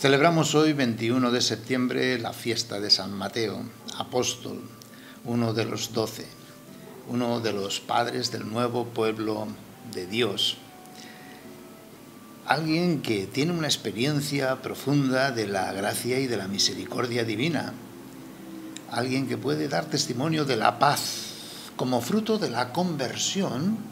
Celebramos hoy, 21 de septiembre, la fiesta de San Mateo, apóstol, uno de los 12, uno de los padres del nuevo pueblo de Dios. Alguien que tiene una experiencia profunda de la gracia y de la misericordia divina. Alguien que puede dar testimonio de la paz como fruto de la conversión,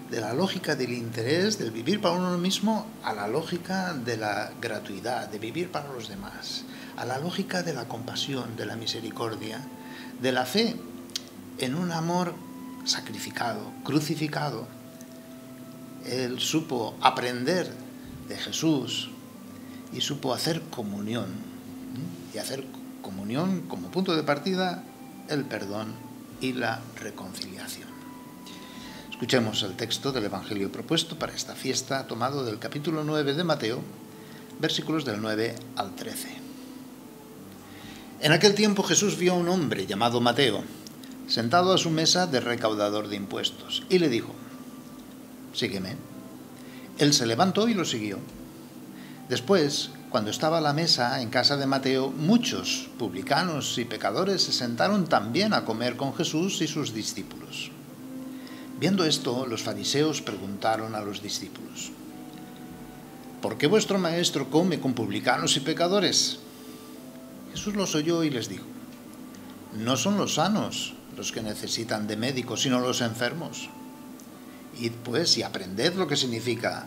de la lógica del interés, del vivir para uno mismo, a la lógica de la gratuidad, de vivir para los demás, a la lógica de la compasión, de la misericordia, de la fe en un amor sacrificado, crucificado. Él supo aprender de Jesús y supo hacer comunión, y hacer comunión como punto de partida el perdón y la reconciliación. Escuchemos el texto del Evangelio propuesto para esta fiesta, tomado del capítulo 9 de Mateo, versículos del 9 al 13. En aquel tiempo Jesús vio a un hombre llamado Mateo, sentado a su mesa de recaudador de impuestos, y le dijo: «Sígueme». Él se levantó y lo siguió. Después, cuando estaba a la mesa en casa de Mateo, muchos publicanos y pecadores se sentaron también a comer con Jesús y sus discípulos. Viendo esto, los fariseos preguntaron a los discípulos: «¿Por qué vuestro maestro come con publicanos y pecadores?». Jesús los oyó y les dijo: «No son los sanos los que necesitan de médicos, sino los enfermos. Id pues y aprended lo que significa: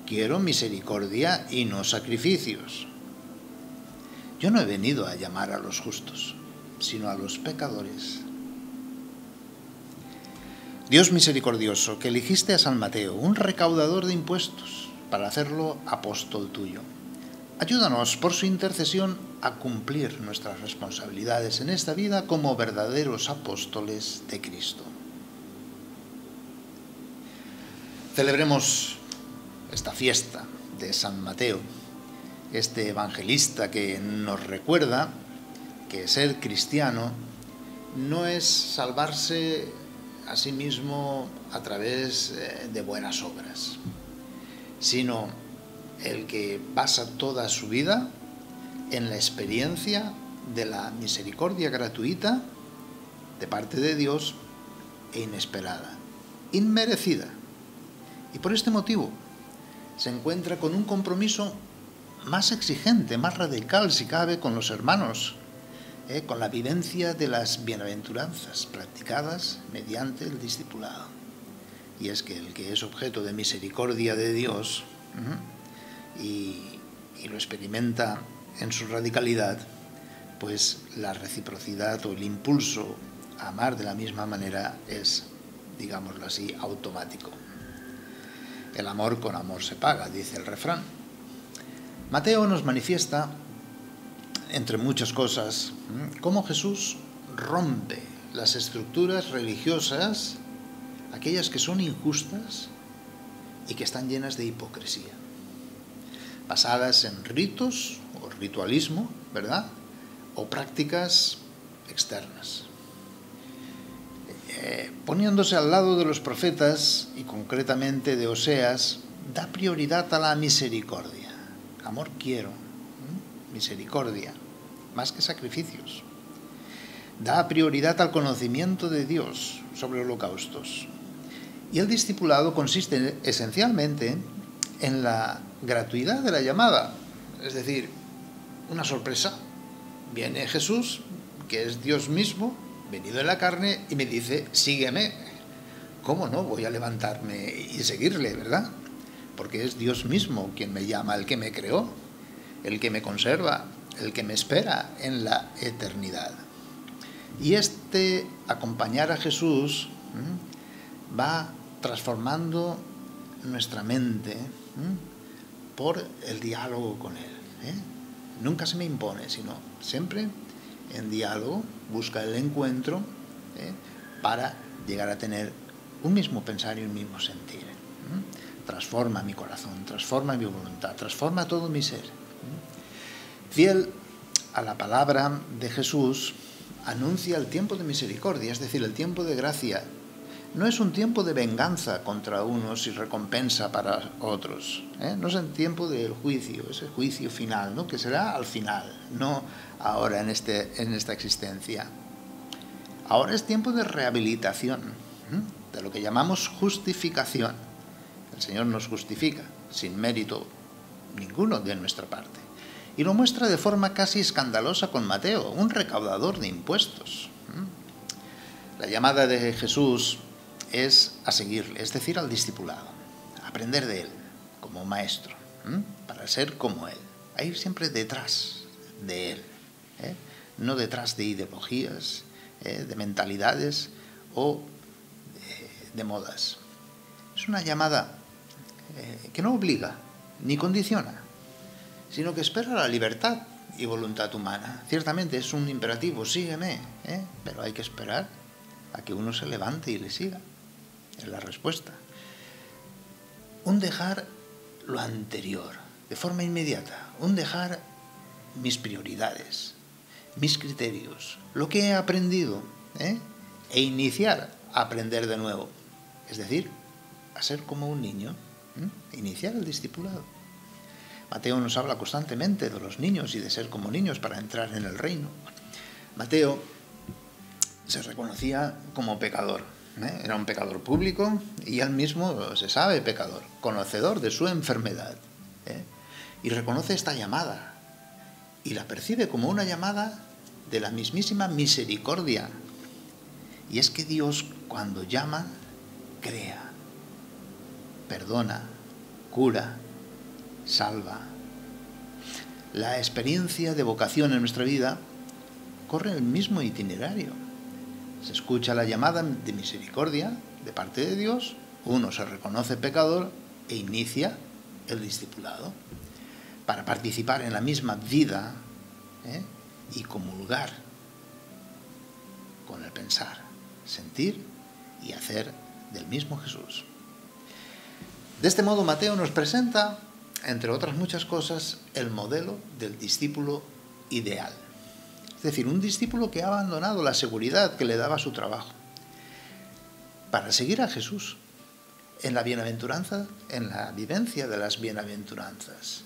quiero misericordia y no sacrificios. Yo no he venido a llamar a los justos, sino a los pecadores». Dios misericordioso, que eligiste a San Mateo, un recaudador de impuestos, para hacerlo apóstol tuyo, ayúdanos por su intercesión a cumplir nuestras responsabilidades en esta vida como verdaderos apóstoles de Cristo. Celebremos esta fiesta de San Mateo, este evangelista que nos recuerda que ser cristiano no es salvarse a sí mismo a través de buenas obras, sino el que basa toda su vida en la experiencia de la misericordia gratuita de parte de Dios e inesperada, inmerecida. Y por este motivo se encuentra con un compromiso más exigente, más radical si cabe, con los hermanos, con la vivencia de las bienaventuranzas practicadas mediante el discipulado. Y es que el que es objeto de misericordia de Dios y lo experimenta en su radicalidad, pues la reciprocidad o el impulso a amar de la misma manera es, digámoslo así, automático. El amor con amor se paga, dice el refrán. Mateo nos manifiesta, entre muchas cosas, cómo Jesús rompe las estructuras religiosas, aquellas que son injustas y que están llenas de hipocresía, basadas en ritos o ritualismo, ¿verdad?, o prácticas externas. Poniéndose al lado de los profetas, y concretamente de Oseas, da prioridad a la misericordia. Amor quiero, misericordia, más que sacrificios. Da prioridad al conocimiento de Dios sobre holocaustos. Y el discipulado consiste esencialmente en la gratuidad de la llamada, es decir, una sorpresa. Viene Jesús, que es Dios mismo, venido en la carne, y me dice: sígueme. ¿Cómo no voy a levantarme y seguirle, verdad? Porque es Dios mismo quien me llama, el que me creó, el que me conserva, el que me espera en la eternidad. Y este acompañar a Jesús va transformando nuestra mente por el diálogo con Él. Nunca se me impone, sino siempre en diálogo, busca el encuentro para llegar a tener un mismo pensar y un mismo sentir. Transforma mi corazón, transforma mi voluntad, transforma todo mi ser. Fiel a la palabra de Jesús, anuncia el tiempo de misericordia, es decir, el tiempo de gracia, No es un tiempo de venganza contra unos y recompensa para otros. No es el tiempo del juicio, ese juicio final, ¿no? Que será al final, no ahora en esta existencia. Ahora es tiempo de rehabilitación, de lo que llamamos justificación. El Señor nos justifica sin mérito ninguno de nuestra parte. Y lo muestra de forma casi escandalosa con Mateo, un recaudador de impuestos. La llamada de Jesús es a seguirle, es decir, al discipulado, a aprender de él como maestro, para ser como él, a ir siempre detrás de él, no detrás de ideologías, de mentalidades o de modas. Es una llamada que no obliga ni condiciona, sino que espera la libertad y voluntad humana. Ciertamente es un imperativo, sígueme, pero hay que esperar a que uno se levante y le siga. Es la respuesta. Un dejar lo anterior, de forma inmediata. Un dejar mis prioridades, mis criterios, lo que he aprendido, e iniciar a aprender de nuevo. Es decir, a ser como un niño, iniciar el discipulado. Mateo nos habla constantemente de los niños y de ser como niños para entrar en el reino. Mateo se reconocía como pecador. Era un pecador público y él mismo se sabe pecador, conocedor de su enfermedad. Y reconoce esta llamada y la percibe como una llamada de la mismísima misericordia. Y es que Dios, cuando llama, crea, perdona, cura, salva. La experiencia de vocación en nuestra vida corre el mismo itinerario. Se escucha la llamada de misericordia de parte de Dios, uno se reconoce pecador e inicia el discipulado para participar en la misma vida y comulgar con el pensar, sentir y hacer del mismo Jesús. De este modo, Mateo nos presenta, entre otras muchas cosas, el modelo del discípulo ideal. Es decir, un discípulo que ha abandonado la seguridad que le daba su trabajo para seguir a Jesús en la bienaventuranza, en la vivencia de las bienaventuranzas,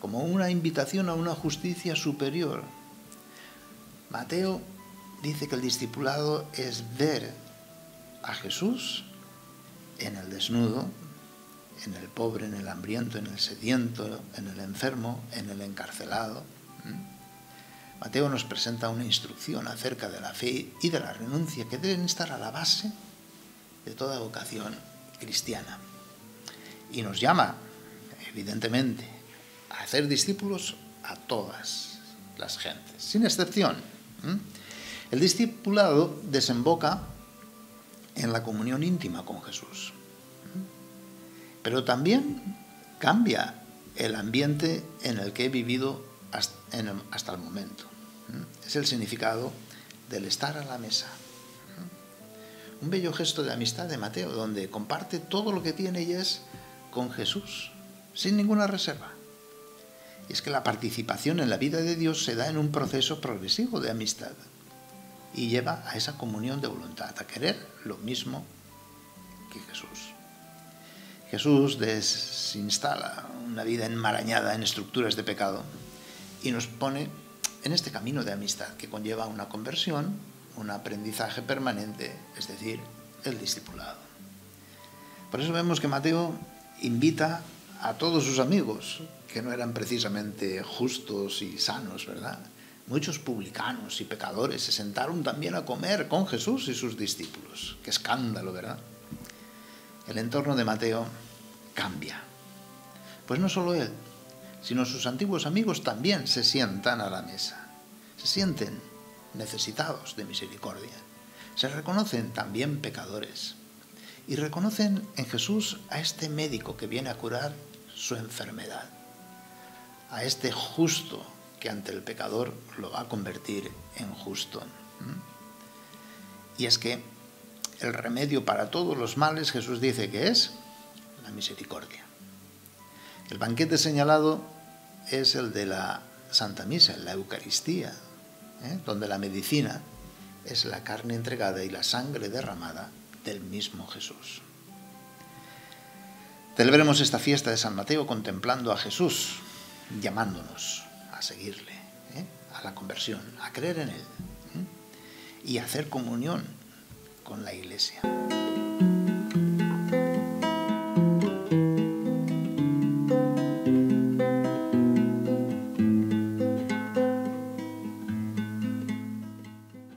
como una invitación a una justicia superior. Mateo dice que el discipulado es ver a Jesús en el desnudo, en el pobre, en el hambriento, en el sediento, en el enfermo, en el encarcelado. Mateo nos presenta una instrucción acerca de la fe y de la renuncia que deben estar a la base de toda vocación cristiana. Y nos llama, evidentemente, a hacer discípulos a todas las gentes, sin excepción. El discipulado desemboca en la comunión íntima con Jesús, pero también cambia el ambiente en el que he vivido hasta el momento. Es el significado del estar a la mesa. Un bello gesto de amistad de Mateo, donde comparte todo lo que tiene y es con Jesús, sin ninguna reserva. Y es que la participación en la vida de Dios se da en un proceso progresivo de amistad y lleva a esa comunión de voluntad, a querer lo mismo que Jesús. Jesús desinstala una vida enmarañada en estructuras de pecado y nos pone en este camino de amistad que conlleva una conversión, un aprendizaje permanente, es decir, el discipulado. Por eso vemos que Mateo invita a todos sus amigos, que no eran precisamente justos y sanos, ¿verdad? Muchos publicanos y pecadores se sentaron también a comer con Jesús y sus discípulos. ¡Qué escándalo!, ¿verdad? El entorno de Mateo cambia. Pues no solo él, sino sus antiguos amigos también se sientan a la mesa. Se sienten necesitados de misericordia. Se reconocen también pecadores. Y reconocen en Jesús a este médico que viene a curar su enfermedad. A este justo que ante el pecador lo va a convertir en justo. Y es que el remedio para todos los males, Jesús dice que es la misericordia. El banquete señalado es el de la Santa Misa, la Eucaristía, donde la medicina es la carne entregada y la sangre derramada del mismo Jesús. Celebremos esta fiesta de San Mateo contemplando a Jesús, llamándonos a seguirle, a la conversión, a creer en Él y a hacer comunión con la Iglesia.